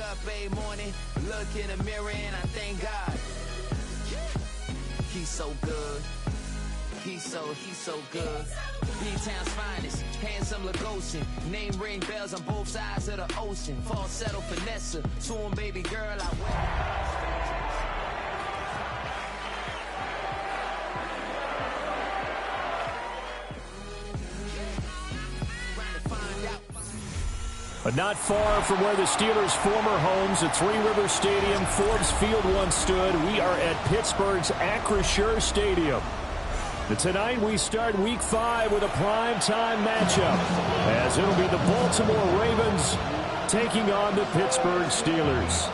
up every morning, look in the mirror and I thank God. He's so good. He's so good. B-Town's finest, handsome Lagosian. Name ring bells on both sides of the ocean. Falsetto finesse, to him baby girl I wear. But not far from where the Steelers' former homes at Three Rivers Stadium, Forbes Field once stood, we are at Pittsburgh's Acrisure Stadium. And tonight we start Week 5 with a primetime matchup, as it'll be the Baltimore Ravens taking on the Pittsburgh Steelers.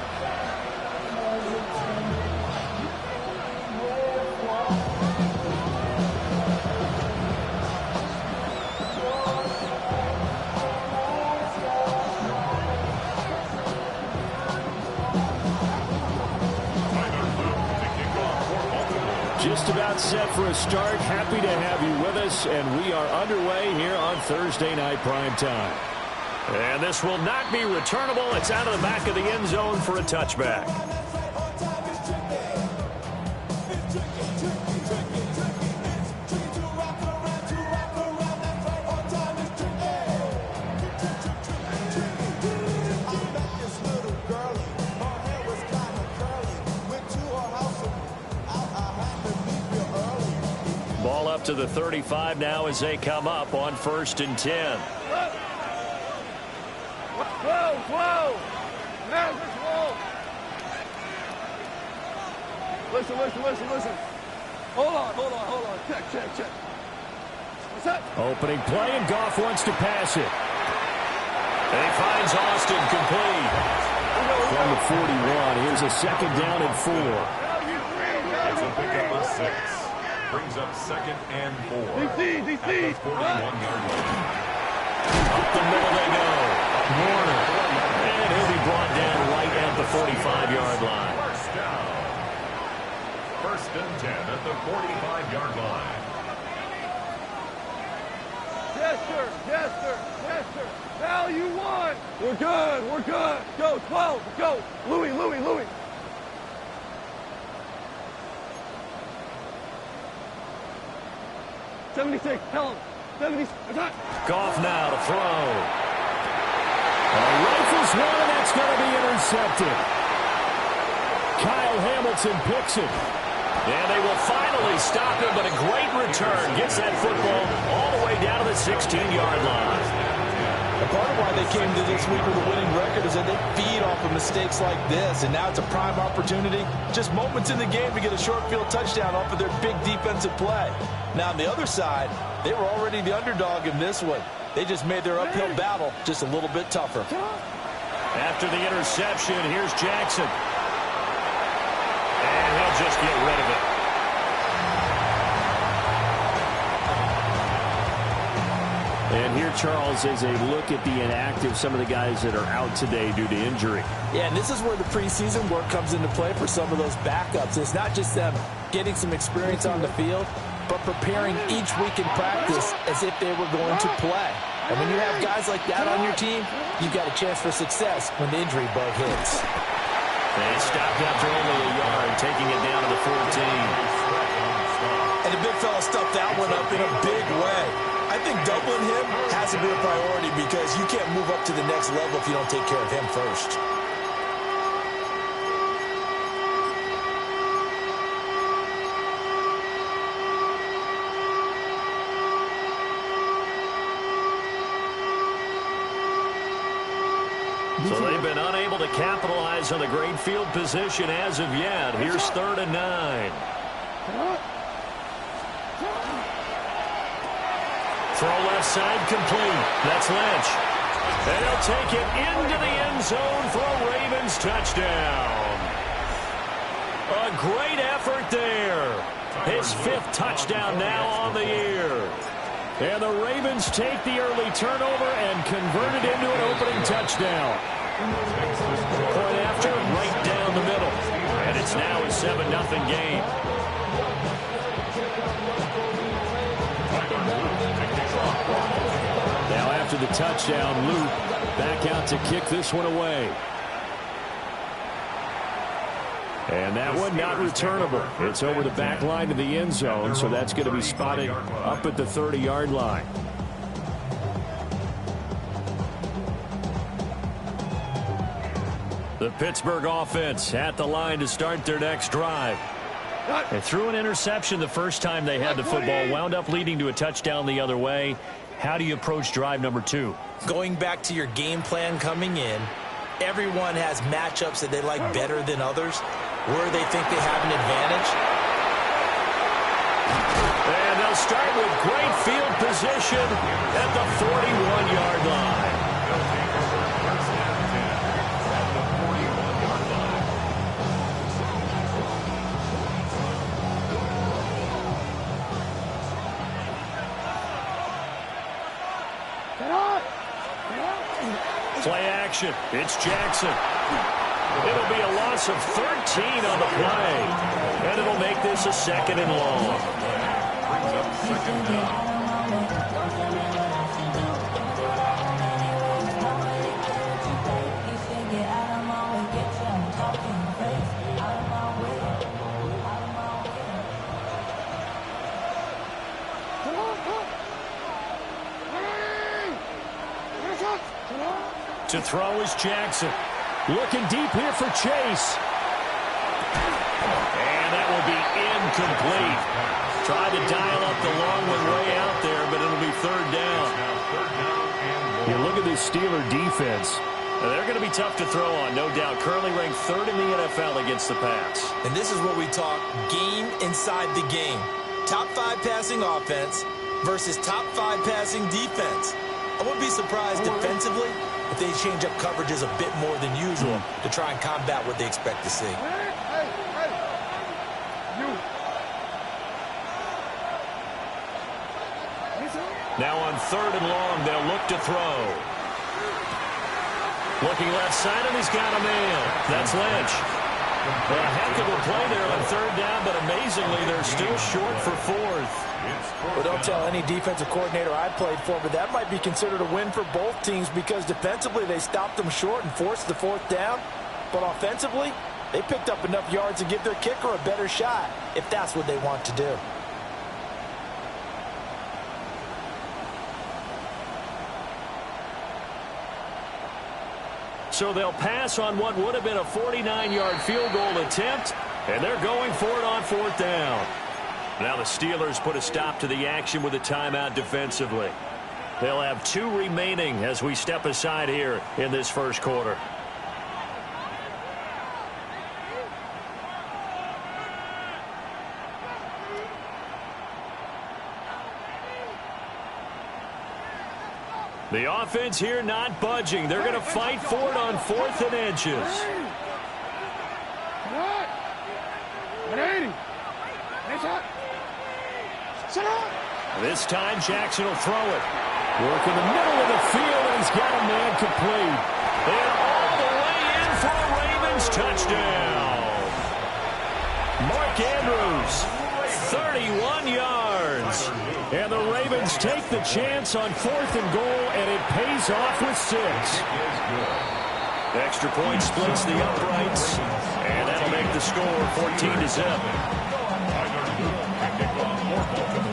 Just about set for a start. Happy to have you with us, and we are underway here on Thursday Night Primetime. And this will not be returnable. It's out of the back of the end zone for a touchback. Ball up to the 35 now as they come up on 1st and 10. Whoa! Man, let's roll. Listen. Hold on. Check. What's that? Opening play, and Goff wants to pass it. And he finds Austin complete. From the 41, here's a 2nd down and 4. It's a pickup of 6. Brings up 2nd and 4. DC. At the 41-yard line. Up the middle they go. Warner. And he'll be brought down right at the 45-yard line. First down. 1st and 10 at the 45-yard line. Yes, sir. Now you won. We're good. Go, 12. Go. Louis. 76, tell him. 70, attack. Goff now to throw. Rifles one, and that's going to be intercepted. Kyle Hamilton picks it. And they will finally stop him, but a great return. Gets that football all the way down to the 16-yard line. And part of why they came to this week with a winning record is that they feed off of mistakes like this, and now it's a prime opportunity. Just moments in the game to get a short field touchdown off of their big defensive play. Now, on the other side, they were already the underdog in this one. They just made their uphill battle just a little bit tougher. After the interception, here's Jackson. And he'll just get rid of it. And here, Charles, is a look at the inactive, some of the guys that are out today due to injury. Yeah, and this is where the preseason work comes into play for some of those backups. It's not just them getting some experience on the field, but preparing each week in practice as if they were going to play. And when you have guys like that on your team, you've got a chance for success when the injury bug hits. They stopped after only a yard, taking it down to the 14. And the big fella stuffed that one up in a big way. I think doubling him has to be a priority because you can't move up to the next level if you don't take care of him first. So they've been unable to capitalize on the great field position as of yet. Here's 3rd and 9. Throw left side complete. That's Lynch. And he'll take it into the end zone for a Ravens touchdown. A great effort there. His 5th touchdown now on the year. And the Ravens take the early turnover and convert it into an opening touchdown. Point after, right down the middle. And it's now a 7-0 game. Now after the touchdown, Luke back out to kick this one away. And that one not returnable. It's over the back line to the end zone, so that's going to be spotted up at the 30-yard line. The Pittsburgh offense at the line to start their next drive. They threw an interception the first time they had the football, wound up leading to a touchdown the other way. How do you approach drive number 2? Going back to your game plan coming in, everyone has matchups that they like better than others, where they think they have an advantage. And they'll start with great field position at the 41-yard line. Play action. It's Jackson. It'll be a loss of 13 on the play. And it'll make this a 2nd and long. Brings up 2nd down. To throw is Jackson. Looking deep here for Chase. And that will be incomplete. Tried to dial up the long one way out there, but it'll be 3rd down. You look at this Steeler defense. They're going to be tough to throw on, no doubt. Currently ranked 3rd in the NFL against the pass. And this is what we talk game inside the game. Top 5 passing offense versus top 5 passing defense. I wouldn't be surprised defensively if they change up coverages a bit more than usual to try and combat what they expect to see. Now on 3rd and long, they'll look to throw. Looking left side, and he's got a man. That's Lynch. A heck of a play there on 3rd down, but amazingly, they're still short for 4th. Well, don't tell any defensive coordinator I played for, but that might be considered a win for both teams because defensively they stopped them short and forced the 4th down. But offensively, they picked up enough yards to give their kicker a better shot if that's what they want to do. So they'll pass on what would have been a 49-yard field goal attempt, and they're going for it on 4th down. Now the Steelers put a stop to the action with a timeout defensively. They'll have 2 remaining as we step aside here in this first quarter. The offense here not budging. They're going to fight for it on 4th and inches. 180. This time Jackson will throw it. Work in the middle of the field, and he's got a man complete. And all the way in for a Ravens touchdown. Mark Andrews, 31 yards. And the Ravens take the chance on 4th and goal, and it pays off with 6. Extra point splits the uprights, and that'll make the score 14-0.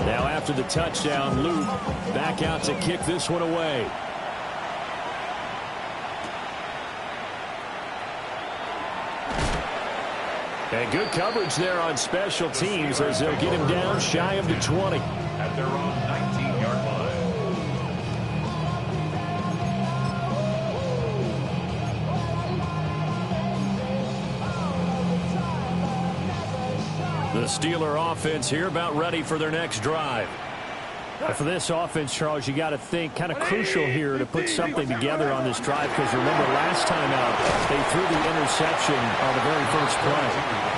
Now after the touchdown, Luke back out to kick this one away. And good coverage there on special teams as they'll get him down shy of the 20. At their own 19-yard line. The Steeler offense here about ready for their next drive. For this offense, Charles, you got to think kind of crucial here to put something together on this drive because remember last time out they threw the interception on the very first play.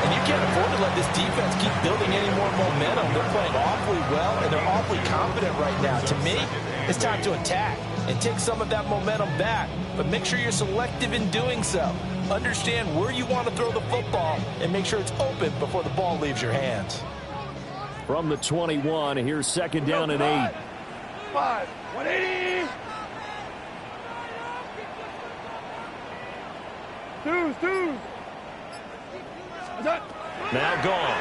And you can't afford to let this defense keep building any more momentum. They're playing awfully well, and they're awfully confident right now. To me, it's time to attack and take some of that momentum back. But make sure you're selective in doing so. Understand where you want to throw the football and make sure it's open before the ball leaves your hands. From the 21, here's 2nd down and 8. 5, 180. Twos. Now gone.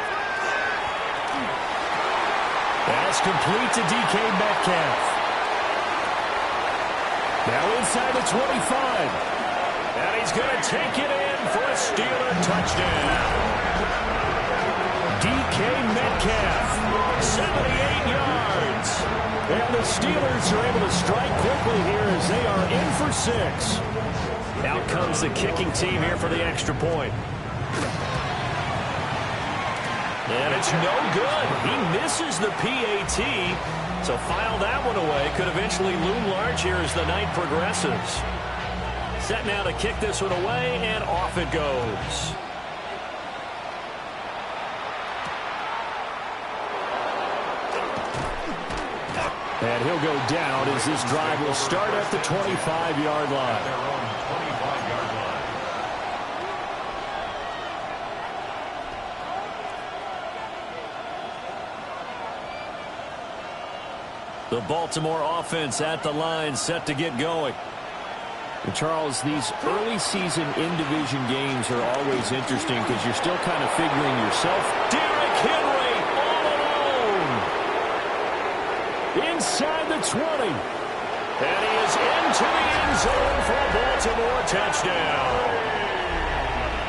That's complete to DK Metcalf. Now inside the 25. And he's going to take it in for a Steeler touchdown. DK Metcalf, 78 yards. And the Steelers are able to strike quickly here as they are in for 6. Out comes the kicking team here for the extra point. And it's no good. He misses the PAT. So file that one away. Could eventually loom large here as the night progresses. Set now to kick this one away, and off it goes. And he'll go down as this drive will start at the 25-yard line. The Baltimore offense at the line, set to get going. And Charles, these early season in-division games are always interesting because you're still kind of figuring yourself. Derrick Henry all alone. Inside the 20. And he is into the end zone for a Baltimore touchdown.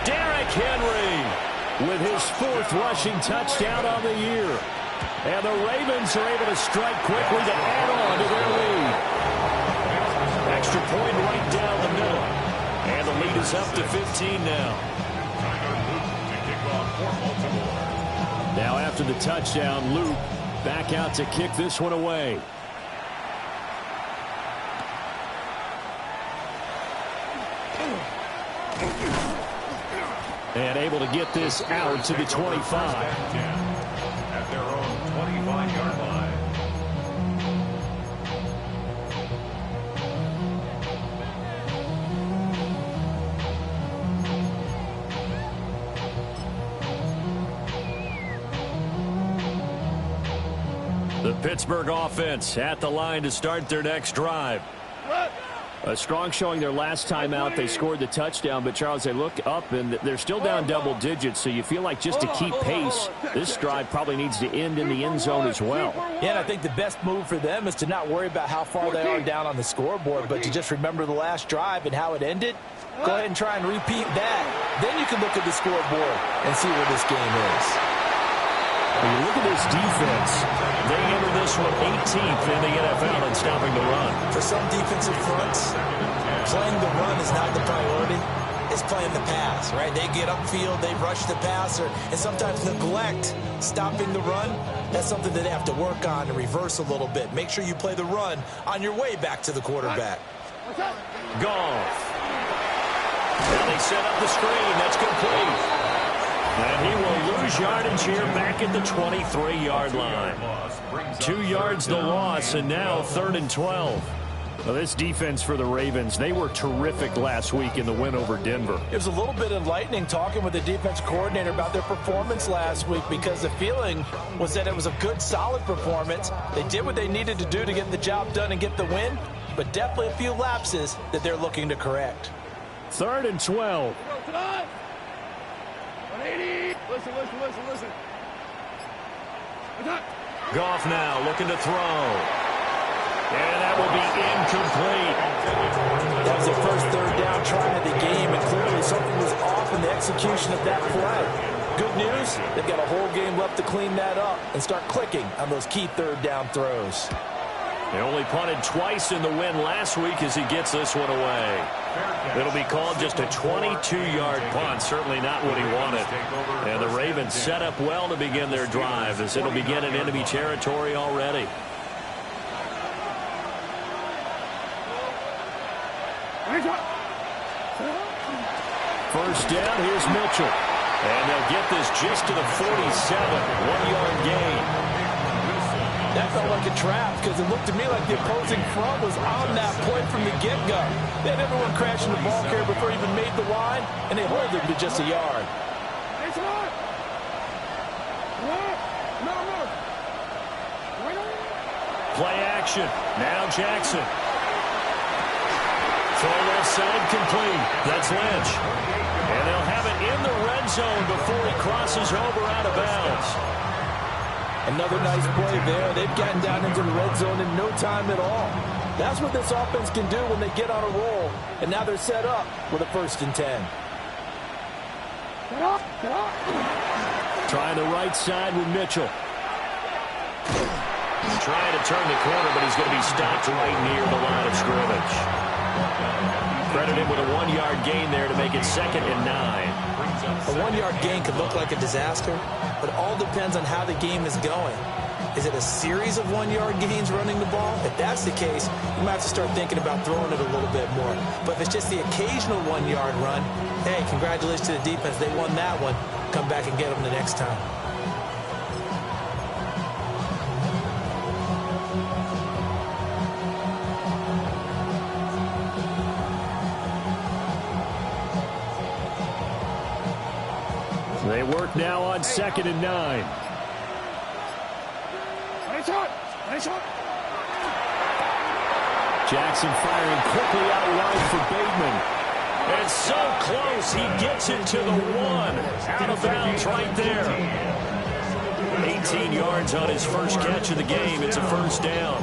Derrick Henry with his 4th rushing touchdown on the year. And the Ravens are able to strike quickly to add on to their lead. Extra point right down the middle. And the lead is up to 15 now. Now after the touchdown, Luke back out to kick this one away. And able to get this out to the 25. Their own 25-yard line. The Pittsburgh offense at the line to start their next drive. A strong showing their last time out. They scored the touchdown, but Charles, they look up and they're still down double digits, so you feel like just to keep pace, this drive probably needs to end in the end zone as well. Yeah, and I think the best move for them is to not worry about how far they are down on the scoreboard, but to just remember the last drive and how it ended. Go ahead and try and repeat that. Then you can look at the scoreboard and see where this game is. When you look at this defense, they enter this one 18th in the NFL in stopping the run. For some defensive fronts, playing the run is not the priority. It's playing the pass, right? They get upfield, they rush the passer, and sometimes neglect stopping the run. That's something that they have to work on and reverse a little bit. Make sure you play the run on your way back to the quarterback. Goff. And they set up the screen. That's complete. And he will lose yardage here back at the 23-yard line. 2 yards the loss, and now 3rd and 12. Well, this defense for the Ravens, they were terrific last week in the win over Denver. It was a little bit enlightening talking with the defense coordinator about their performance last week because the feeling was that it was a good, solid performance. They did what they needed to do to get the job done and get the win, but definitely a few lapses that they're looking to correct. 3rd and 12. 180. Listen. Goff now looking to throw. And that will be incomplete. That was the first 3rd down try of the game, and clearly something was off in the execution of that play. Good news, they've got a whole game left to clean that up and start clicking on those key 3rd down throws. They only punted twice in the win last week as he gets this one away. It'll be called just a 22-yard punt, certainly not what he wanted. And the Ravens set up well to begin their drive as it'll begin in enemy territory already. First down, here's Mitchell. And they'll get this just to the 47, 1-yard gain. That felt like a trap because it looked to me like the opposing front was on that play from the get-go. They had everyone crashing the ball carrier before he even made the line, and they hold him to just a yard. Play action. Now Jackson. Throw left side complete. That's Lynch. And they'll have it in the red zone before he crosses over out of bounds. Another nice play there. They've gotten down into the red zone in no time at all. That's what this offense can do when they get on a roll. And now they're set up with a 1st and 10. Trying the right side with Mitchell. Trying to turn the corner, but he's going to be stopped right near the line of scrimmage. Credit him with a 1-yard gain there to make it 2nd and 9. A 1-yard gain could look like a disaster, but it all depends on how the game is going. Is it a series of 1-yard gains running the ball? If that's the case, you might have to start thinking about throwing it a little bit more. But if it's just the occasional 1-yard run, hey, congratulations to the defense. They won that one. Come back and get them the next time. They work now on 2nd and 9. Nice shot. Jackson firing quickly out wide for Bateman. It's so close, he gets it to the 1. Out of bounds right there. 18 yards on his first catch of the game. It's a 1st down.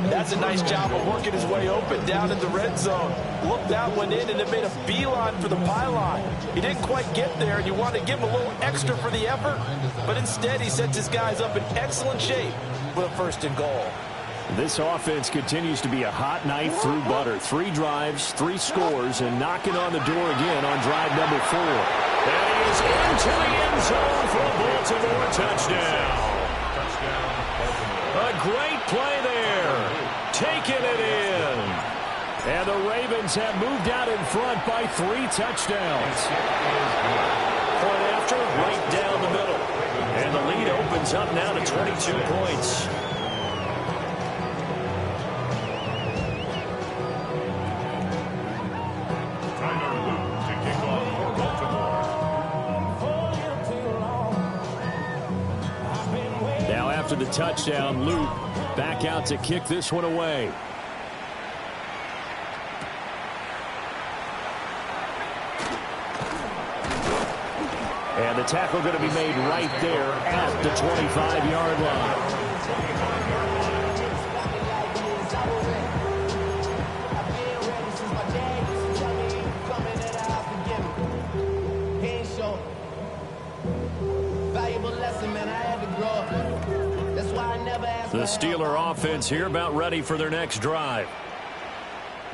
That's a nice job of working his way open down in the red zone. Looked that one in and it made a beeline for the pylon. He didn't quite get there, and you want to give him a little extra for the effort, but instead he sets his guys up in excellent shape with a 1st and goal. This offense continues to be a hot knife through butter. 3 drives, 3 scores, and knocking on the door again on drive number 4. And he is into the end zone for a Baltimore touchdown. A great play there. Taking it in. And the Ravens have moved out in front by 3 touchdowns. Point after, right down the middle. And the lead opens up now to 22 points. Now after the touchdown, Luke back out to kick this one away. And the tackle going to be made right there at the 25-yard line. The Steeler offense here about ready for their next drive.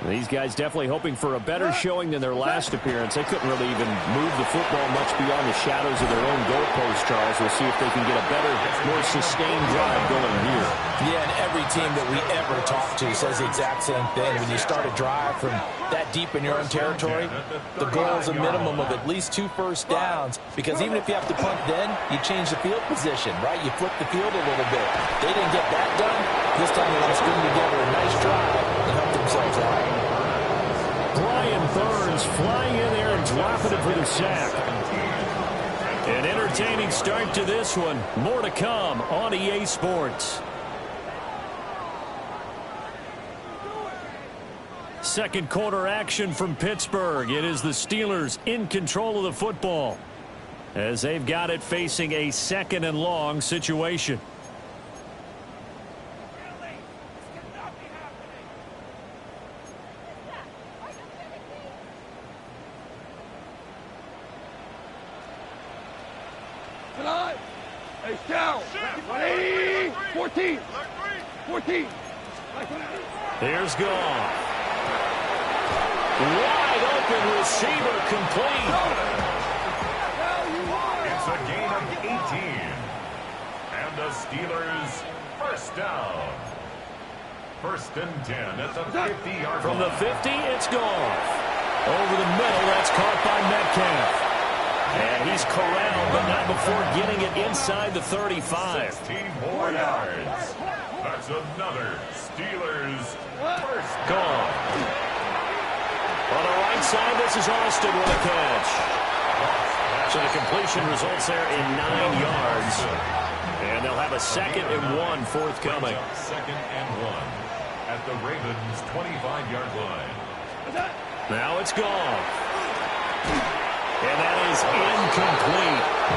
These guys definitely hoping for a better showing than their last appearance. They couldn't really even move the football much beyond the shadows of their own goalpost, Charles. We'll see if they can get a better, more sustained drive going here. Yeah, and every team that we ever talk to says the exact same thing. When you start a drive from that deep in your own territory, the goal is a minimum of at least 2 first downs, because even if you have to punt then, you change the field position, right? You flip the field a little bit. They didn't get that done. This time they want to string together a nice drive and help themselves out. Brian Burns flying in there and dropping it for the sack. An entertaining start to this one. More to come on EA Sports. Second quarter action from Pittsburgh. It is the Steelers in control of the football as they've got it facing a 2nd and long situation. Hey, down. 14. Here's Goff. Wide open receiver complete. It's a gain of 18. And the Steelers first down. 1st and 10 at the 50-yard line. From the 50, it's Goff. Over the middle, that's caught by Metcalf. And he's corralled, but not before getting it inside the 35. 16 more yards. That's another Steelers first Gone. On the right side, this is Austin with a catch. So the completion results there in 9 yards. And they'll have a 2nd and 1 forthcoming. 2nd and 1 at the Ravens' 25-yard line. Now it's gone. And that is incomplete. A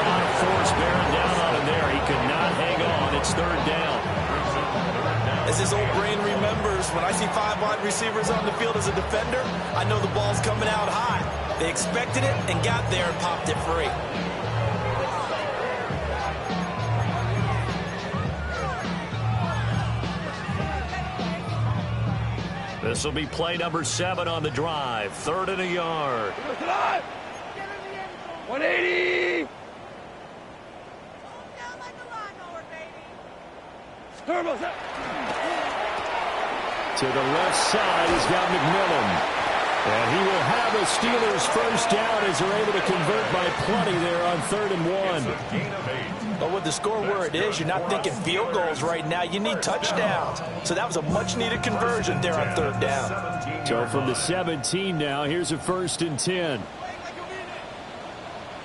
lot of force bearing down on him there. He could not hang on. It's third down. As his old brain remembers, when I see 5 wide receivers on the field as a defender, I know the ball's coming out high. They expected it and got there and popped it free. This will be play number 7 on the drive. 3rd and a yard. 180. Turbo set. To the left side, he's got McMillan. And he will have a Steelers first down as they're able to convert by plenty there on 3rd and 1. But with the score where it is, you're not thinking field goals right now. You need touchdowns. So that was a much-needed conversion there on 3rd down. So from the 17 now, here's a 1st and 10.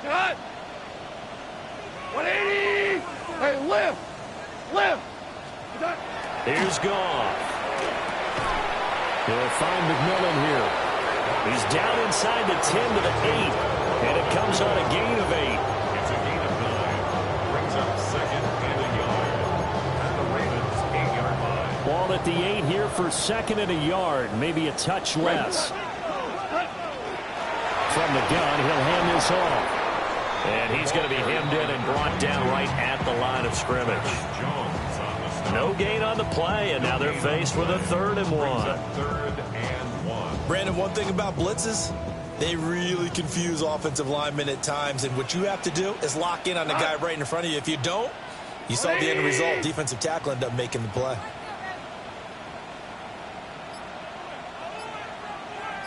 Cut. 180. Hey, lift. Lift. Here's Goff. He'll find McMillan here. He's down inside the 10 to the 8. And it comes on a gain of 8. It's a gain of 9. Brings up 2nd and a yard. At the Ravens' 8-yard line. Ball at the 8 here for 2nd and a yard. Maybe a touch less. From the gun, he'll hand this off. And he's going to be hemmed in and brought down right at the line of scrimmage. No gain on the play, and now they're faced with a 3rd and 1. 3rd and 1. Brandon, one thing about blitzes, they really confuse offensive linemen at times, and what you have to do is lock in on the guy right in front of you. If you don't, you saw the end result. Defensive tackle ended up making the play.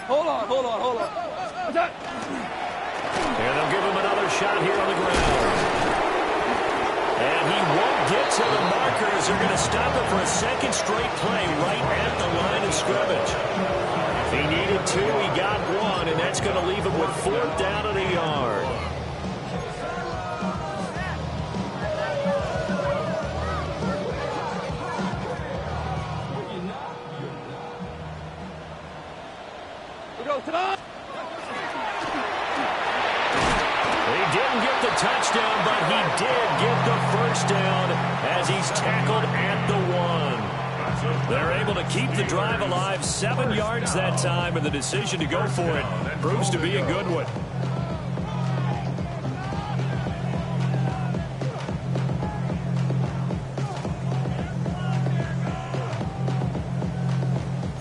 Hold on. And they'll give him another shot here on the ground. And he won't get to the markers. They're going to stop it for a 2nd straight play right at the line of scrimmage. He needed 2, he got 1, and that's going to leave him with 4th down and a yard. We go tonight. He didn't get the touchdown, but he did get the first down as he's tackled at the 1. They're able to keep the drive alive, 7 yards that time, and the decision to go for it proves to be a good one.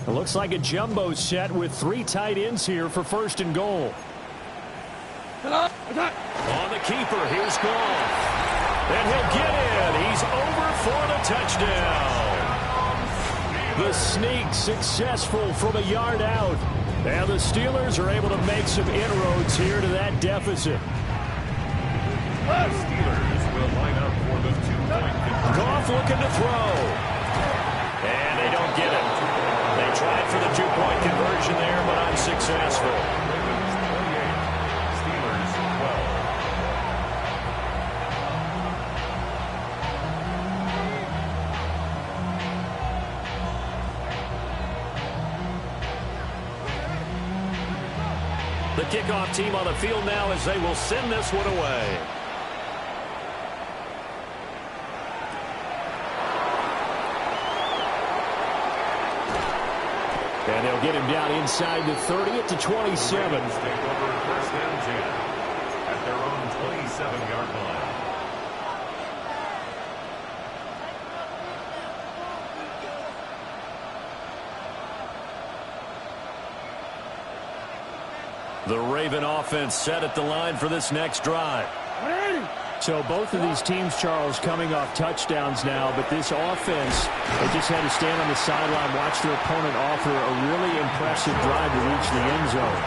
It looks like a jumbo set with 3 tight ends here for 1st and goal. On the keeper, here's Goff. And he'll get in. He's over for the touchdown. The sneak successful from a yard out. And the Steelers are able to make some inroads here to that deficit. The Steelers will line up for the 2-point conversion. Goff looking to throw. And they don't get it. They tried for the 2-point conversion there, but unsuccessful. The kickoff team on the field now as they will send this one away. And they'll get him down inside the 30 at the 27. Take over 1st and 10 at their own 27-yard line. The Raven offense set at the line for this next drive. So both of these teams, Charles, coming off touchdowns now, but this offense, they just had to stand on the sideline, watch their opponent offer a really impressive drive to reach the end zone.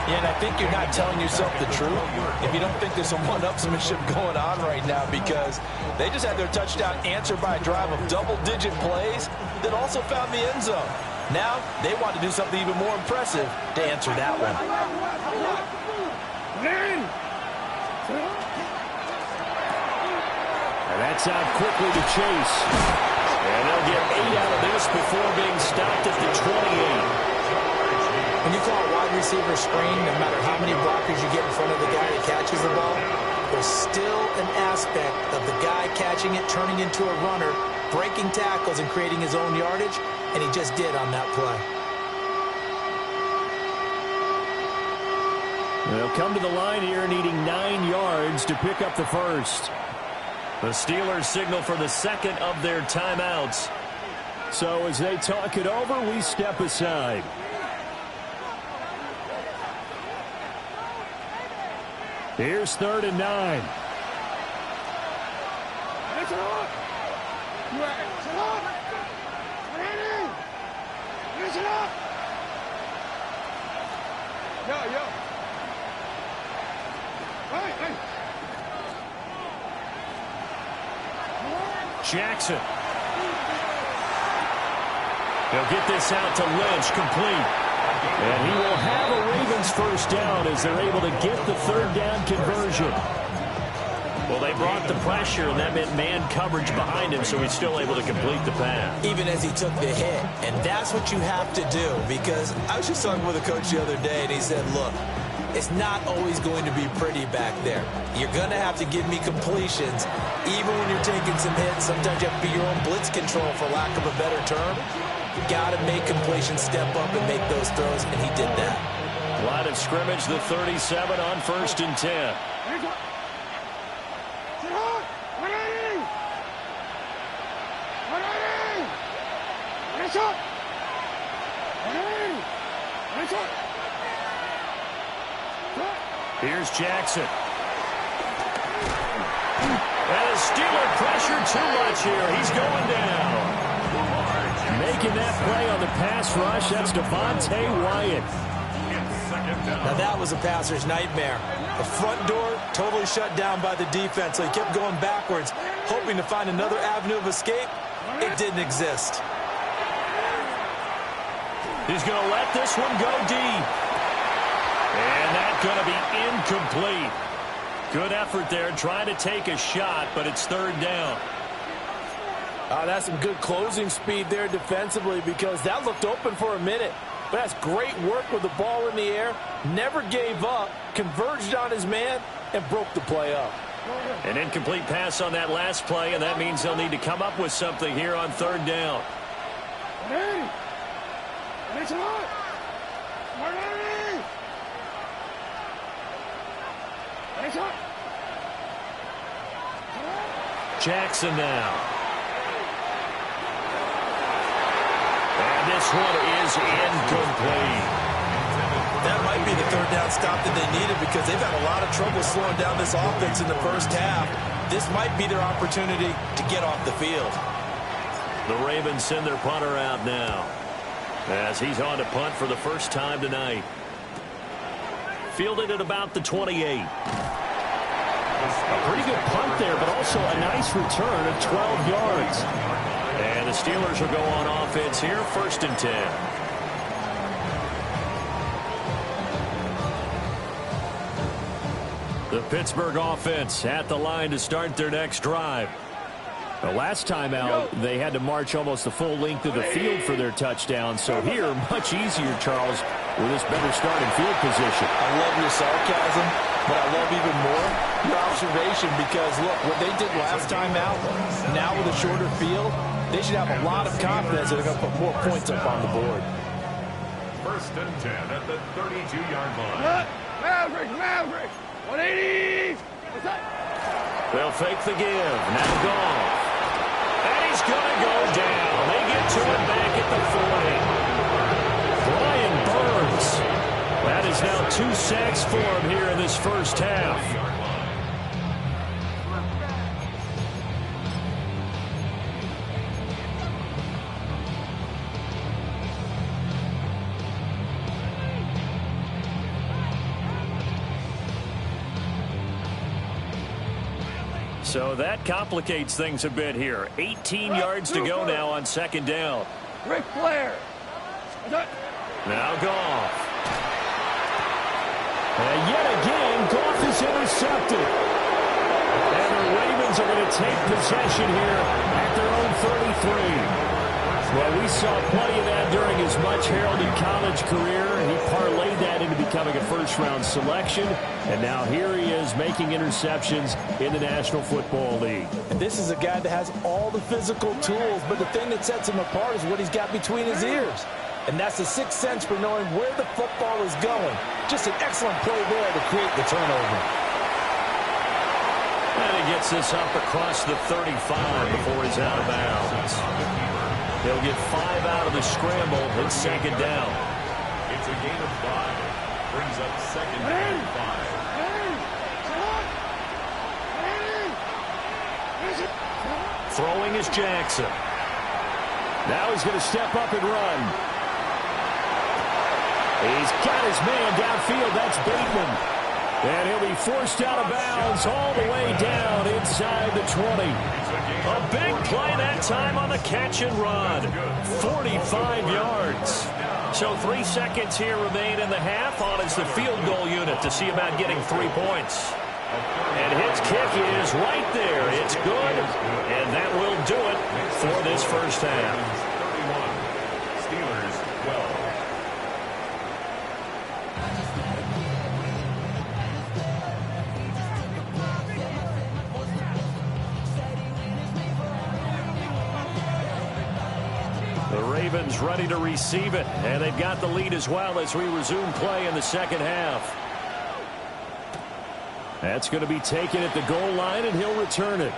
Yeah, and I think you're not telling yourself the truth if you don't think there's some one-upsmanship going on right now, because they just had their touchdown answered by a drive of double-digit plays that also found the end zone. Now they want to do something even more impressive to answer that one. And that's out quickly to Chase. And they'll get 8 out of this before being stopped at the 28. When you call a wide receiver screen, no matter how many blockers you get in front of the guy that catches the ball, there's still an aspect of the guy catching it, turning into a runner, breaking tackles and creating his own yardage, and he just did on that play. They'll come to the line here needing 9 yards to pick up the first. The Steelers signal for the second of their timeouts. So as they talk it over, we step aside. Here's 3rd and 9. Mix it up. Mix it up. Ready. Mix it up. Yo. Hey. Jackson. He'll get this out to Lynch, complete. And he will have a Ravens first down as they're able to get the 3rd down conversion. Well, they brought the pressure, and that meant man coverage behind him, so he's still able to complete the pass. Even as he took the hit. And that's what you have to do, because I was just talking with a coach the other day, and he said, look, it's not always going to be pretty back there. You're going to have to give me completions. Even when you're taking some hits, sometimes you have to be your own blitz control, for lack of a better term. You got to make completions, step up, and make those throws, and he did that. Line of scrimmage, the 37 on 1st and 10. Here's Jackson. And the Steeler pressure too much here. He's going down. Making that play on the pass rush, that's Devontae Wyatt. Now that was a passer's nightmare. The front door totally shut down by the defense, so he kept going backwards, hoping to find another avenue of escape. It didn't exist. He's going to let this one go deep. And that's going to be incomplete. Good effort there, trying to take a shot, but it's 3rd down. That's some good closing speed there defensively, because that looked open for a minute. But that's great work with the ball in the air. Never gave up, converged on his man, and broke the play up. An incomplete pass on that last play, and that means they'll need to come up with something here on 3rd down. Jackson now. And this one is incomplete. That might be the 3rd down stop that they needed, because they've had a lot of trouble slowing down this offense in the first half. This might be their opportunity to get off the field. The Ravens send their punter out now, as he's on to punt for the first time tonight. Fielded at about the 28. A pretty good punt there, but also a nice return of 12 yards. And the Steelers will go on offense here, 1st and 10. The Pittsburgh offense at the line to start their next drive. The last time out, they had to march almost the full length of the field for their touchdown. So here, much easier, Charles, with this better starting field position. I love your sarcasm, but I love even more your observation, because, look, what they did last time out, now with a shorter field, they should have a lot of confidence that they're going to put more points up on the board. 1st and 10 at the 32-yard line. Maverick. 180. What's that? They'll fake the give. Now Goff. And he's going to go down. They get to it back at the 40. Brian Burns. That is now 2 sacks for him here in this first half. So that complicates things a bit here. 18 yards to go now on 2nd down. Ric Flair. Now Goff. And yet again, Goff is intercepted. And the Ravens are going to take possession here at their own 33. Well, we saw plenty of that during his much heralded college career. He becoming a first-round selection, and now here he is making interceptions in the National Football League. And this is a guy that has all the physical tools, but the thing that sets him apart is what he's got between his ears. And that's the sixth sense for knowing where the football is going. Just an excellent play there to create the turnover. And he gets this up across the 35 before he's out of bounds. He'll get 5 out of the scramble and second down. It's a gain of 5. Brings up second and 5. Throwing is Jackson. Now he's going to step up and run. He's got his man downfield. That's Bateman. And he'll be forced out of bounds all the way down inside the 20. A big play that time on the catch and run. 45 yards. So 3 seconds here remain in the half on as the field goal unit to see about getting 3 points. And his kick is right there. It's good. And that will do it for this first half. 31. Steelers 12. The Ravens ready to receive it, and they've got the lead as well as we resume play in the second half. That's going to be taken at the goal line, and he'll return it.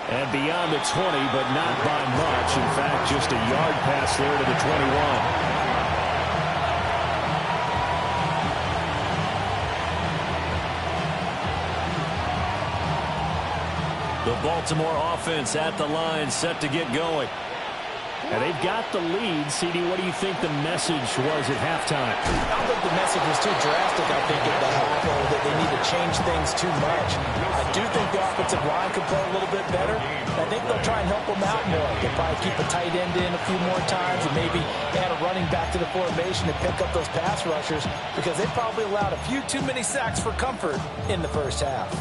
And beyond the 20, but not by much. In fact, just a yard pass there to the 21. The Baltimore offense at the line, set to get going. And they've got the lead. CD, what do you think the message was at halftime? I don't think the message was too drastic, I think, at the half, or that they need to change things too much. I do think the offensive line could play a little bit better. I think they'll try and help them out more. They'll probably keep a tight end in a few more times and maybe add a running back to the formation to pick up those pass rushers, because they probably allowed a few too many sacks for comfort in the first half.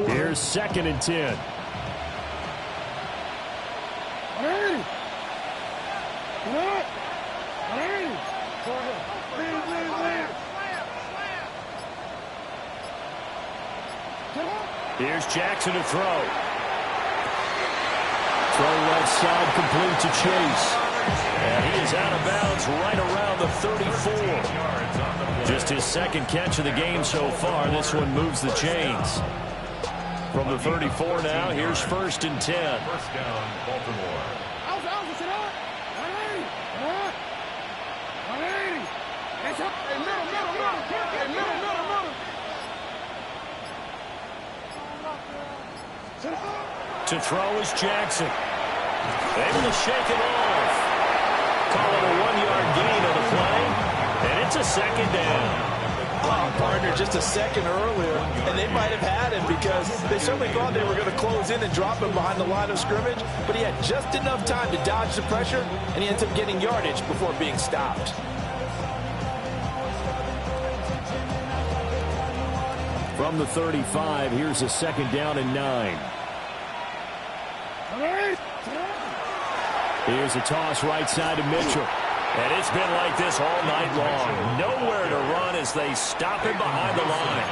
Here's 2nd and 10. Here's Jackson to throw. Throw left side, complete to Chase. And he is out of bounds right around the 34. Just his second catch of the game so far. This one moves the chains. From the 34 now, here's 1st and 10. First down, Baltimore. To throw is Jackson. Able to shake it off. Call it a 1-yard gain on the play. And it's a second down. Oh, partner, just a second earlier, and they might have had him because they certainly thought they were going to close in and drop him behind the line of scrimmage, but he had just enough time to dodge the pressure, and he ends up getting yardage before being stopped. From the 35, here's a 2nd down and 9. Here's a toss right side to Mitchell. And it's been like this all night long. Nowhere to run as they stop him behind the line.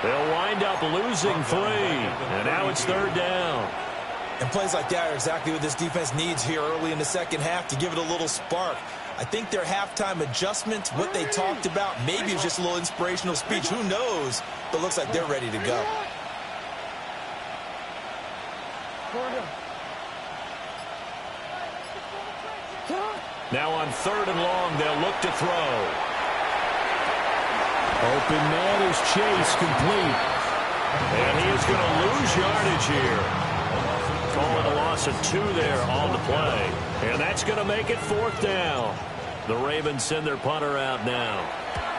They'll wind up losing 3. And now it's 3rd down. And plays like that are exactly what this defense needs here early in the second half to give it a little spark. I think their halftime adjustment, what they talked about, maybe it was just a little inspirational speech. Who knows? But looks like they're ready to go. Now on 3rd and long, they'll look to throw. Open man is Chase, complete. And he is going to lose yardage here. Calling a loss of 2 there on the play. And that's going to make it 4th down. The Ravens send their punter out now,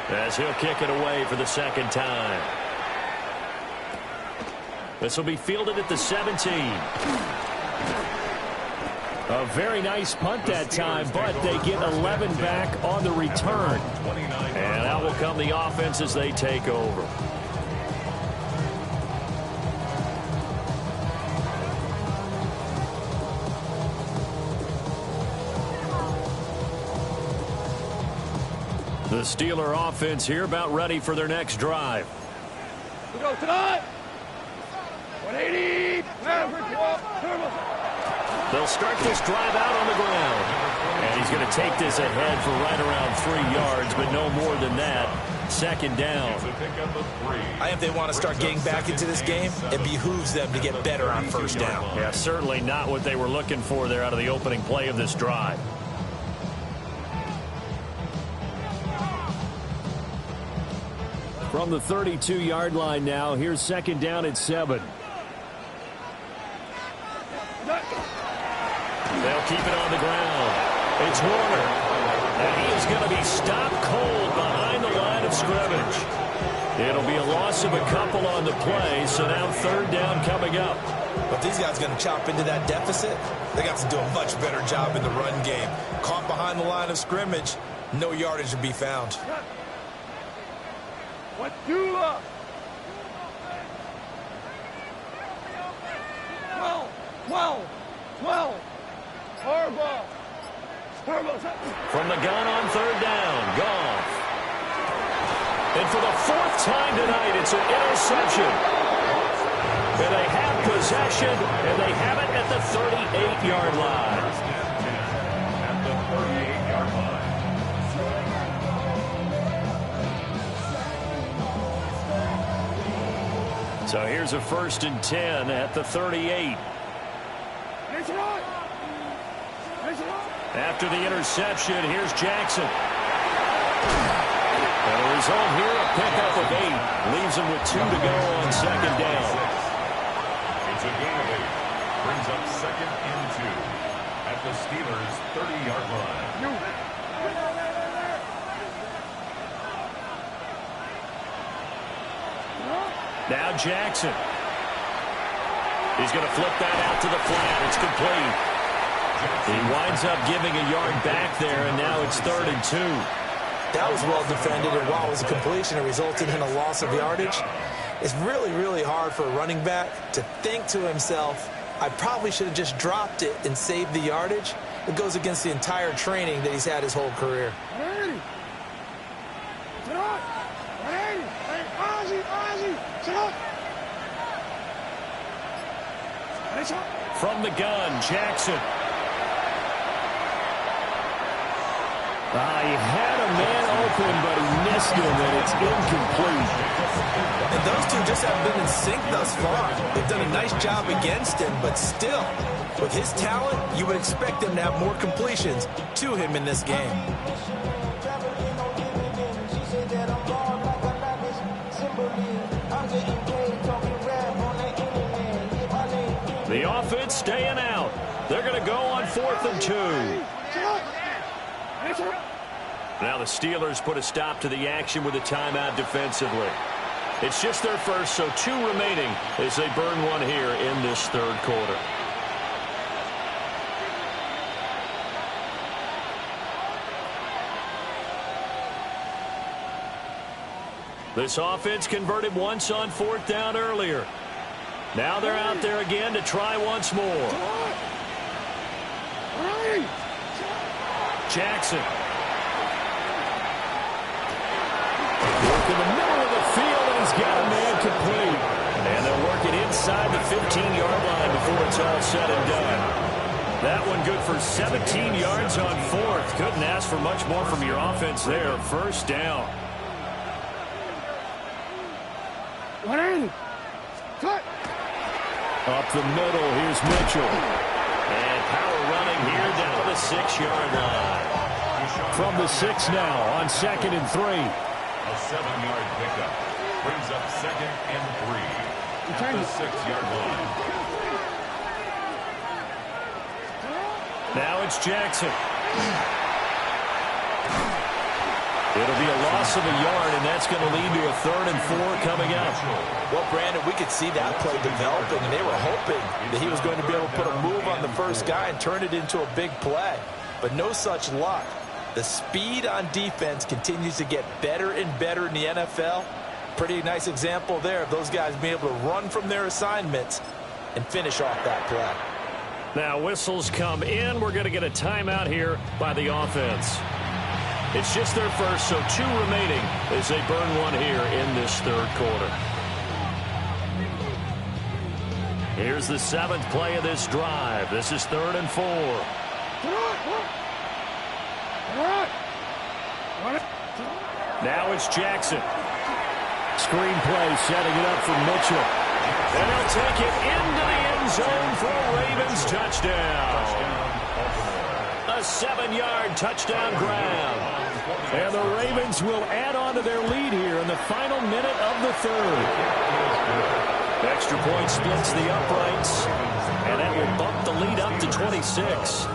as he'll kick it away for the 2nd time. This will be fielded at the 17. A very nice punt that time, but they get 11 back on the return. And out will come the offense as they take over. The Steeler offense here about ready for their next drive. We go tonight. 180. They'll start this drive out on the ground. And he's going to take this ahead for right around 3 yards, but no more than that. Second down. I think they want to start getting back into this game. It behooves them to get better on first down. Yeah, certainly not what they were looking for there out of the opening play of this drive. From the 32-yard line now, here's second down at 7. They'll keep it on the ground. It's Warner. And he is going to be stopped cold behind the line of scrimmage. It'll be a loss of a couple on the play, so now third down coming up. But these guys going to chop into that deficit. They got to do a much better job in the run game. Caught behind the line of scrimmage, no yardage to be found. What do up? 12. Harbaugh. From the gun on third down, Goff. And for the fourth time tonight, it's an interception. And they have possession, and they have it at the 38-yard line. At the 38-yard line. So here's a 1st and 10 at the 38. After the interception, here's Jackson. And the result here, a pickup of 8. Leaves him with 2 to go on second down. It's a gain of 8. Brings up second and 2 at the Steelers' 30-yard line. Now Jackson. He's going to flip that out to the flat. It's complete. He winds up giving a yard back there, and now it's 3rd and 2. That was well defended, and while it was a completion, it resulted in a loss of yardage. It's really, really hard for a running back to think to himself, I probably should have just dropped it and saved the yardage. It goes against the entire training that he's had his whole career. From the gun, Jackson. He had a man open, but he missed him, and it's incomplete. And those two just haven't been in sync thus far. They've done a nice job against him, but still, with his talent, you would expect him to have more completions to him in this game. The offense staying out. They're going to go on 4th and 2. Now the Steelers put a stop to the action with a timeout defensively. It's just their first, so 2 remaining as they burn one here in this third quarter. This offense converted once on 4th down earlier. Now they're out there again to try once more. Jackson. Work in the middle of the field, and he's got a man complete. And they'll work it inside the 15-yard line before it's all said and done. That one good for 17 yards on 4th. Couldn't ask for much more from your offense there. First down. Up the middle, here's Mitchell. And power running here down to the 6-yard line. From the 6 now on 2nd and 3. A 7-yard pickup brings up 2nd and 3 at the 6-yard line. Now it's Jackson. It'll be a loss of a yard, and that's going to lead to a 3rd and 4 coming up. Well, Brandon, we could see that play developing, and they were hoping that he was going to be able to put a move on the first guy and turn it into a big play. But no such luck. The speed on defense continues to get better and better in the NFL. Pretty nice example there of those guys being able to run from their assignments and finish off that play. Now whistles come in. We're going to get a timeout here by the offense. It's just their first, so 2 remaining as they burn one here in this third quarter. Here's the 7th play of this drive. This is 3rd and 4. Now it's Jackson. Screenplay setting it up for Mitchell. And he'll take it into the end zone for a Ravens touchdown. A 7-yard touchdown grab. And the Ravens will add on to their lead here in the final minute of the third. Extra point splits the uprights. And that will bump the lead up to 26.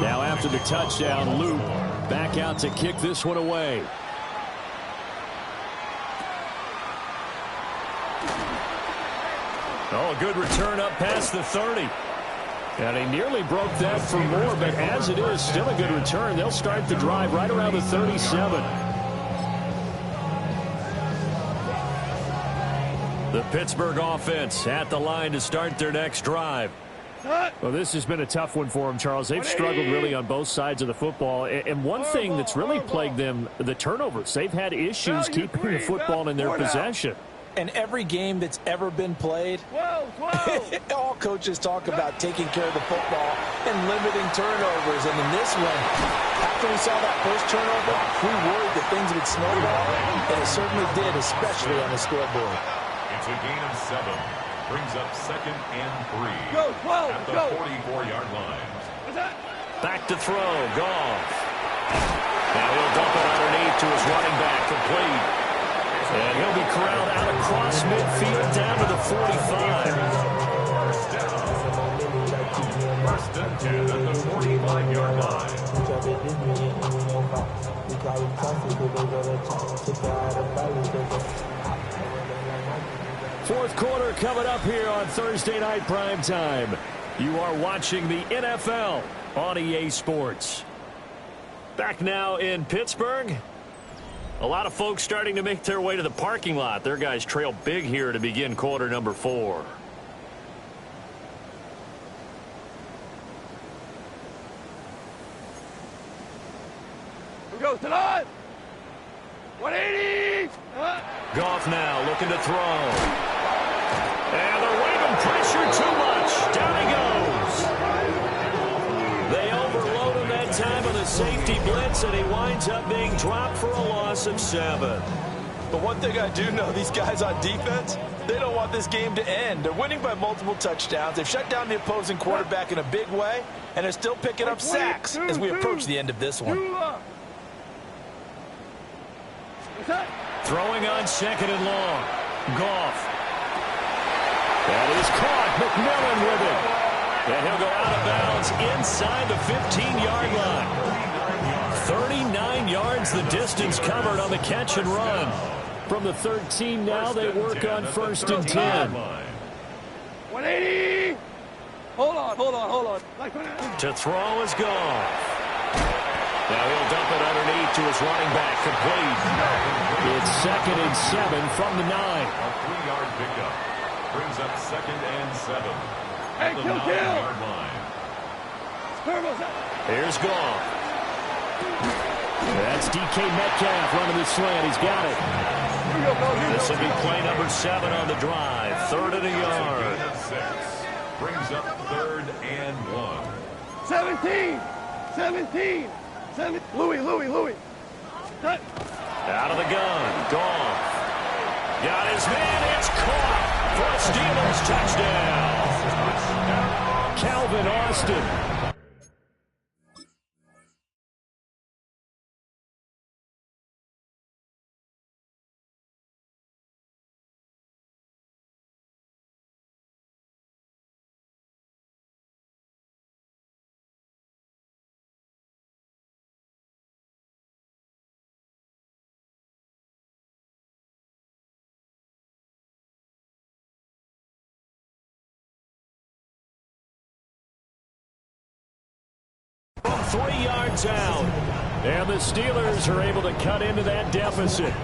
Now after the touchdown, Luke back out to kick this one away. Oh, a good return up past the 30. And he nearly broke that for more, but as it is, still a good return. They'll start the drive right around the 37. The Pittsburgh offense at the line to start their next drive. Well, this has been a tough one for them, Charles. They've struggled really on both sides of the football. And one thing that's really plagued them, the turnovers. They've had issues keeping the football in their possession. And every game that's ever been played, all coaches talk about taking care of the football and limiting turnovers. And in this one, after we saw that first turnover, we worried that things would snowball. And it certainly did, especially on the scoreboard. It's a gain of 7. Brings up 2nd and 3. Go, 12, at the 44-yard line. Back to throw, Goff. Now he'll dump it underneath to his running back, complete. And he'll be corralled out across midfield down to the 45. First and 10 at the 45-yard line. Fourth quarter coming up here on Thursday Night Primetime. You are watching the NFL on EA Sports. Back now in Pittsburgh. A lot of folks starting to make their way to the parking lot. Their guys trail big here to begin quarter number 4. Here goes tonight. 180. Goff now looking to throw. And they're waving pressure too much. Down he goes. They overload him that time on the safety blitz, and he winds up being dropped for a loss of 7. But one thing I do know, these guys on defense, they don't want this game to end. They're winning by multiple touchdowns. They've shut down the opposing quarterback in a big way, and they're still picking up sacks as we approach the end of this one. Throwing on 2nd and long. Goff. That is caught. McMillan with it. And he'll go out of bounds inside the 15-yard line. 39 yards the distance covered on the catch and run. From the 13 now, they work on 1st and 10. 180. Hold on. To throw is Goff. Now he'll dump it underneath to his running back, complete. It's 2nd and 7 from the 9. A 3-yard pickup. Brings up 2nd and 7. Hey, The kill. 9-yard line. Here's Goff. That's DK Metcalf running the slant. He's got it. This will be play number 7 on the drive. 3rd and a yard. 6. Brings up 3rd and 1. 17. Louis. Out of the gun. Goff. Got his man. It's caught for a Steelers touchdown. Calvin Austin. From 3 yards out. And the Steelers are able to cut into that deficit.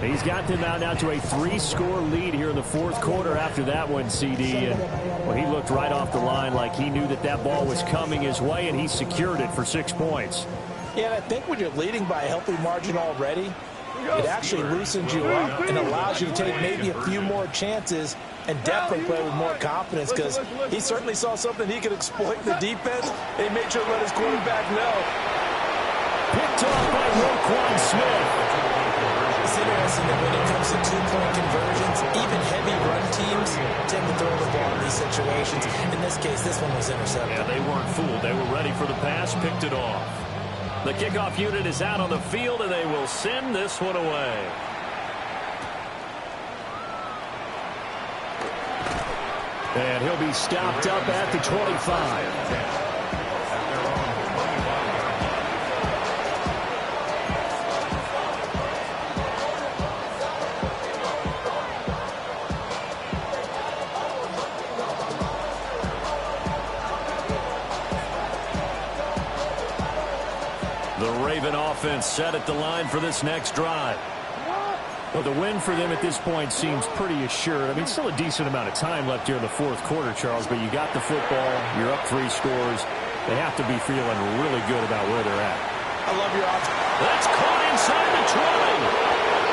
He's got them out now to a 3-score lead here in the fourth quarter after that one, CD. And well, he looked right off the line like he knew that that ball was coming his way, and he secured it for 6 points. Yeah, and I think when you're leading by a healthy margin already, it actually loosens you up and allows you to take maybe a few more chances and definitely play with more confidence, because he certainly saw something he could exploit in the defense, and he made sure to let his quarterback know. Picked off by Roquan Smith. It's interesting that when it comes to two-point conversions, even heavy run teams tend to throw the ball in these situations. In this case, this one was intercepted. Yeah, they weren't fooled. They were ready for the pass, picked it off. The kickoff unit is out on the field, and they will send this one away. And he'll be stopped up at the 25. Raven offense set at the line for this next drive. Well, the win for them at this point seems pretty assured. I mean, still a decent amount of time left here in the fourth quarter, Charles, but you got the football, you're up 3 scores. They have to be feeling really good about where they're at. I love your option. That's caught inside the 20.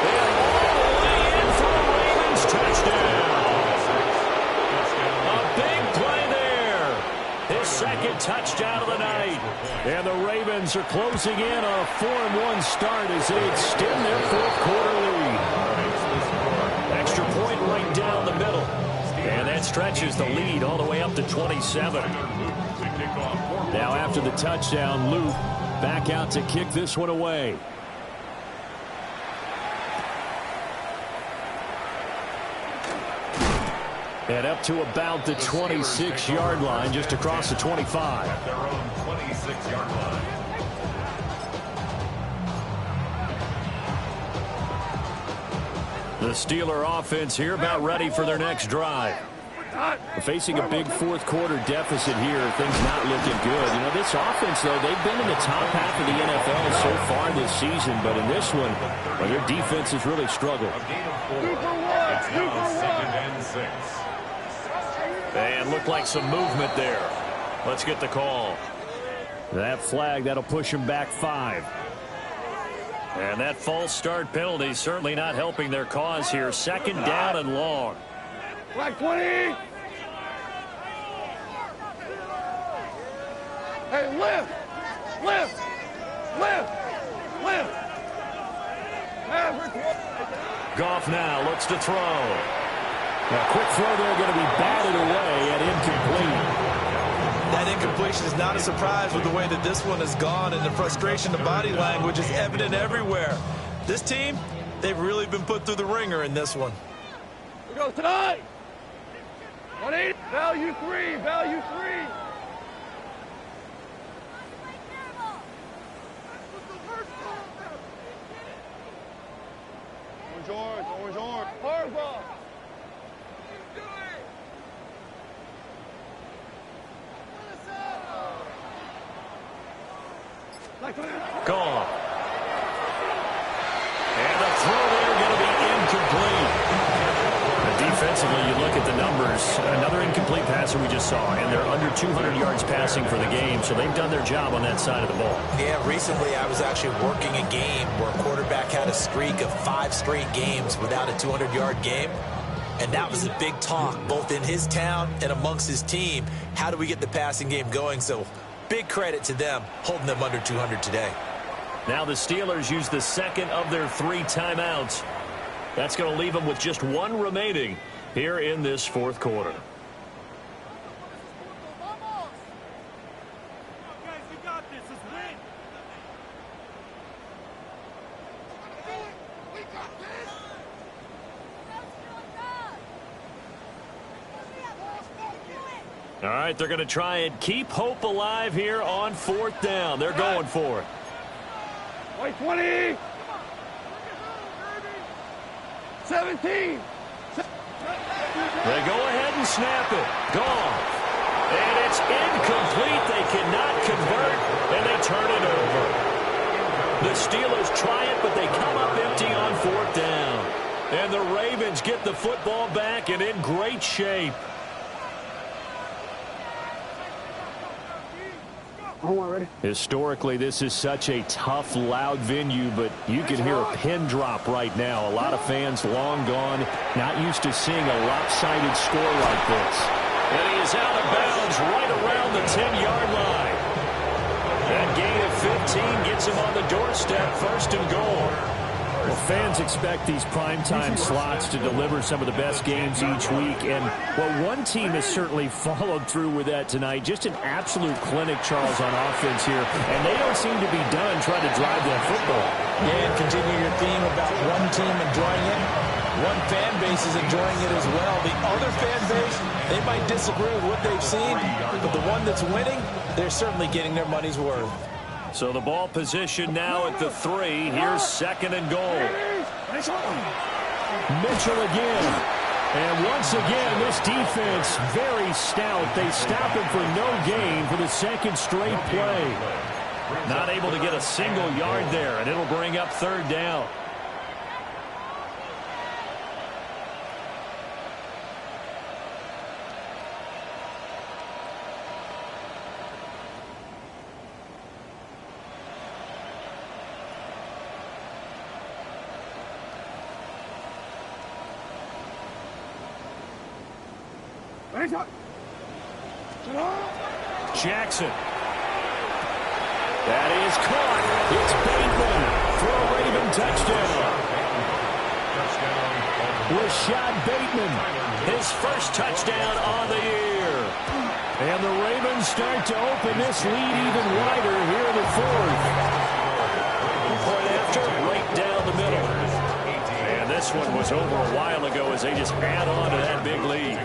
And all the way in for a Ravens touchdown. A big play there. His second touchdown of the night. And the Ravens are closing in on a 4-1 start as they extend their fourth quarter lead. Extra point right down the middle. And that stretches the lead all the way up to 27. Now after the touchdown, Luke back out to kick this one away. And up to about the 26-yard line, just across the 25. At their own 26-yard line. The Steeler offense here about ready for their next drive. Facing a big fourth quarter deficit here, things not looking good. You know, this offense, though, they've been in the top half of the NFL so far this season, but in this one, well, their defense has really struggled. A gain of 4. It's now 2nd and 6. And looked like some movement there. Let's get the call. That flag, that'll push him back 5. And that false start penalty certainly not helping their cause here. 2nd down and long. Black 20. Hey, lift. Lift. Lift. Lift. Goff now looks to throw. A quick throw there, going to be batted away and incomplete. That incompletion is not a surprise with the way that this one has gone, and the frustration, the body language is evident everywhere. This team, they've really been put through the ringer in this one. Here goes tonight. 180. Value 3. Value 3. Orange. Hard ball. Gone. And the throw there going to be incomplete. Defensively, you look at the numbers. Another incomplete passer we just saw, and they're under 200 yards passing for the game, so they've done their job on that side of the ball. Yeah, recently I was actually working a game where a quarterback had a streak of 5 straight games without a 200-yard game. And that was a big talk, both in his town and amongst his team. How do we get the passing game going? So big credit to them, holding them under 200 today. Now the Steelers use the 2nd of their 3 timeouts. That's going to leave them with just 1 remaining here in this fourth quarter. All right, they're going to try and keep hope alive here on 4th down. They're going for it. White 20. 17. They go ahead and snap it. Gone. And it's incomplete. They cannot convert, and they turn it over. The Steelers try it, but they come up empty on 4th down. Ravens get the football back and in great shape. Historically, this is such a tough, loud venue, but you can hear a pin drop right now. A lot of fans long gone, not used to seeing a lopsided score like this. And he is out of bounds right around the 10-yard line. That gain of 15 gets him on the doorstep, first and goal. Well, fans expect these primetime slots to deliver some of the best games each week. And, well, one team has certainly followed through with that tonight. Just an absolute clinic, Charles, on offense here. And they don't seem to be done trying to drive that football. Yeah, and continue your theme about one team enjoying it. One fan base is enjoying it as well. The other fan base, they might disagree with what they've seen, but the one that's winning, they're certainly getting their money's worth. So the ball position now at the 3. Here's second and goal. Mitchell again. And once again, this defense very stout. They stop him for no gain for the second straight play. Not able to get a single yard there, and it'll bring up third down. Jackson. That is caught. It's Bateman for a Raven touchdown. Rashad Bateman, His first touchdown on the year. and the Ravens start to open this lead even wider here in the fourth. Point after, right down the middle. And this one was over a while ago as they just add on to that big lead.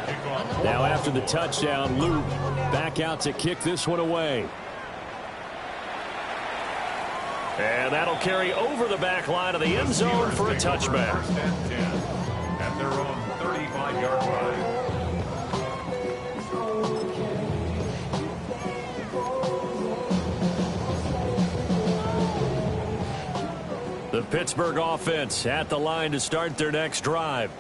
Now after the touchdown, Luke back out to kick this one away. And that'll carry over the back line of the end zone for a touchback. At their own 35-yard line. The Pittsburgh offense at the line to start their next drive.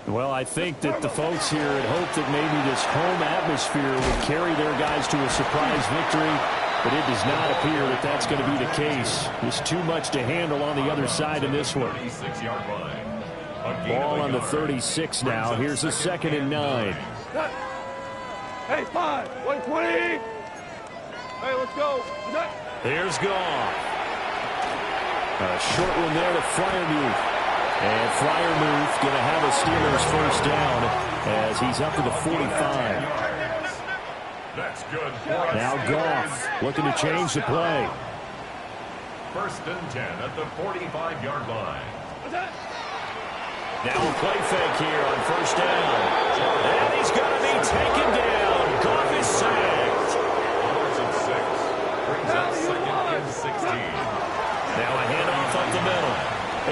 Well, I think that the folks here had hoped that maybe this home atmosphere would carry their guys to a surprise victory, but it does not appear that that's going to be the case. There's too much to handle on the other side in this one. 36-yard line. Ball on the 36 now. Here's a 2nd and 9. Hey, 5, 120. Hey, let's go. Here's Goff. A short one there to Freiermuth. And Freiermuth going to have a Steelers first down as he's up to the 45. That's good. Now Goff looking to change the play. 1st and 10 at the 45-yard line. Now a play fake here on first down. And he's going to be taken down. Goff is sacked. 4th and 6. Brings up 2nd and 16. Now a handoff up the middle.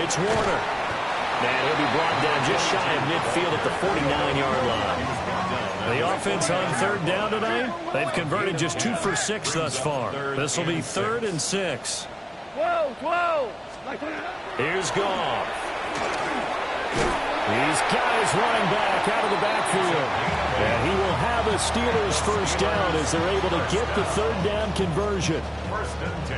It's Warner. And he'll be brought down just shy of midfield at the 49-yard line. The offense on third down tonight, they've converted just 2 for 6 thus far. This will be 3rd and 6. Whoa. Here's Goff. He's got his running back out of the backfield. And he will have a Steelers first down as they're able to get the third down conversion.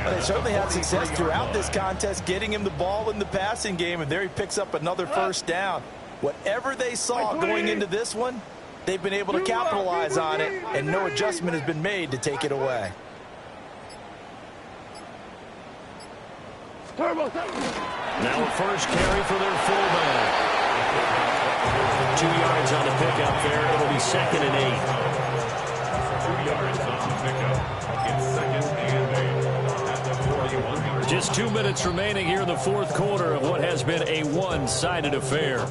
They certainly had success throughout this contest getting him the ball in the passing game, and there he picks up another first down. Whatever they saw going into this one, they've been able to capitalize on it, and no adjustment has been made to take it away. Now a first carry for their fullback. 2 yards on the pickup there. It'll be 2nd and 8. 2 yards on the pickup. It's 2nd and 8 at the 41-yard. Just 2 minutes remaining here in the fourth quarter of what has been a one-sided affair.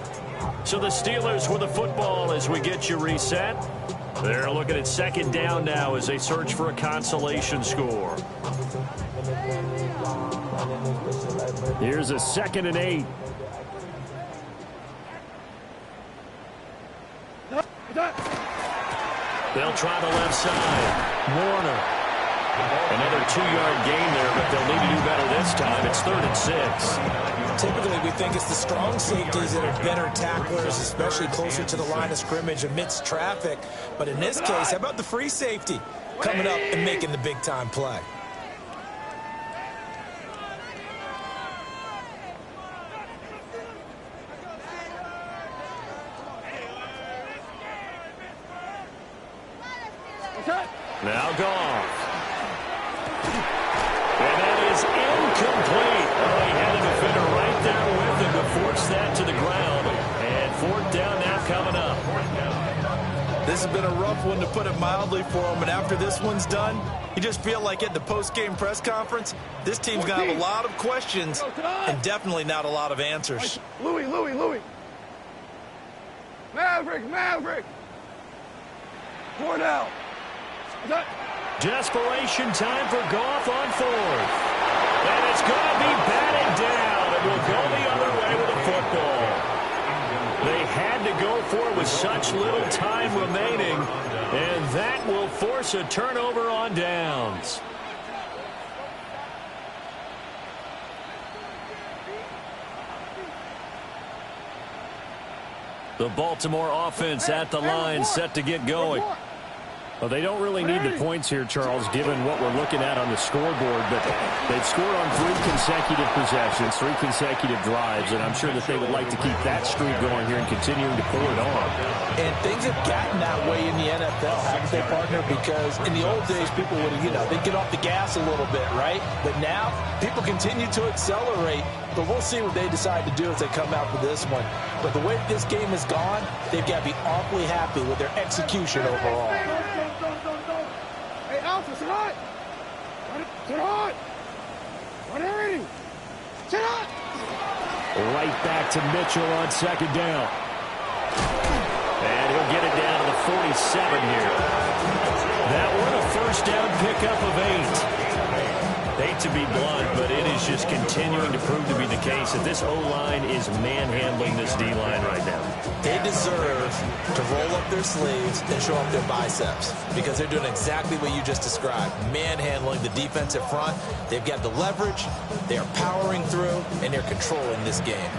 So the Steelers with the football as we get you reset. They're looking at 2nd down now as they search for a consolation score. Here's a 2nd and 8. They'll try the left side. Warner. Another 2-yard gain there, but they'll need to do better this time. It's 3rd and 6. Typically, we think it's the strong safeties that are better tacklers, especially closer to the line of scrimmage amidst traffic. But in this case, how about the free safety coming up and making the big-time play? Now Goff. And that is incomplete. Oh, he had a defender right there with him to force that to the ground. And fourth down now coming up. This has been a rough one, to put it mildly, for him. And after this one's done, you just feel like at the post-game press conference, this team's going to have a lot of questions and definitely not a lot of answers. Louis. Maverick. 4 down. Desperation time for Goff on fourth. And it's going to be batted down. It will go the other way with the football. They had to go for it with such little time remaining, and that will force a turnover on downs. The Baltimore offense at the line, set to get going. Well, they don't really need the points here, Charles, given what we're looking at on the scoreboard. But they've scored on 3 consecutive possessions, 3 consecutive drives, and I'm sure that they would like to keep that streak going here and continuing to pour it on. And things have gotten that way in the NFL, haven't they, partner? Because in the old days, people would, they'd get off the gas a little bit, right? But now, people continue to accelerate. But we'll see what they decide to do as they come out for this one. But the way this game has gone, they've got to be awfully happy with their execution overall. Hey, Alpha, sit on! Sit on! Right back to Mitchell on second down. And he'll get it down to the 47 here. That one a first down pickup of 8. Hate to be blunt, but it is just continuing to prove to be the case that this O-line is manhandling this D-line right now. They deserve to roll up their sleeves and show up their biceps because they're doing exactly what you just described, manhandling the defensive front. They've got the leverage, they are powering through, and they're controlling this game.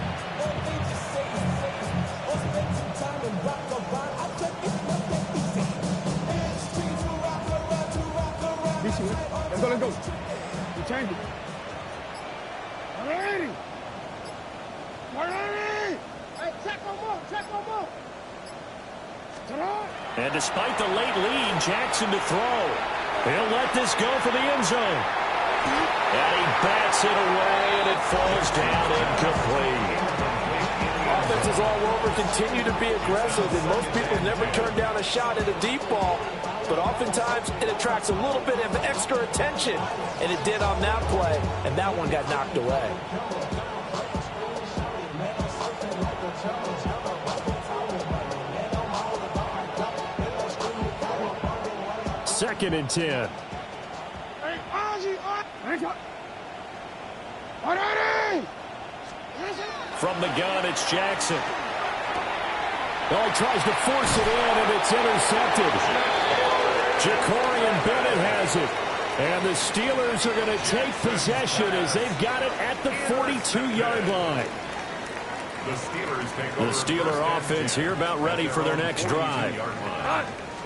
Let's go. Change it. Alrighty. Hey, check on more. And despite the late lead, Jackson to throw. He'll let this go for the end zone. And he bats it away, and it falls down incomplete. Offenses all over continue to be aggressive, and most people never turn down a shot at a deep ball. But oftentimes, it attracts a little bit of extra attention. And it did on that play, and that one got knocked away. Second and 10. From the gun, it's Jackson. Oh, he tries to force it in, and it's intercepted. Jacorian Bennett has it. And the Steelers are going to take possession as they've got it at the 42-yard line. The Steeler offense here about ready for their next drive.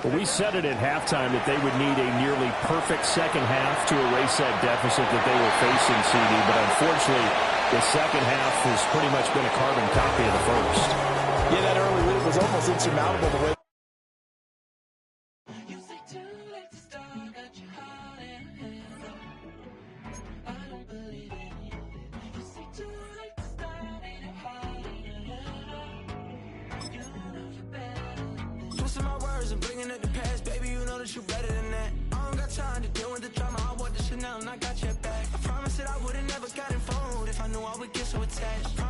Well, we said it at halftime that they would need a nearly perfect second half to erase that deficit that they were facing, CD. But unfortunately, the second half has pretty much been a carbon copy of the first. Yeah, that early lead was almost insurmountable the way. You better than that. I don't got time to deal with the drama. I want the Chanel and I got your back. I promise that I would've never gotten involved if I knew I would get so attached.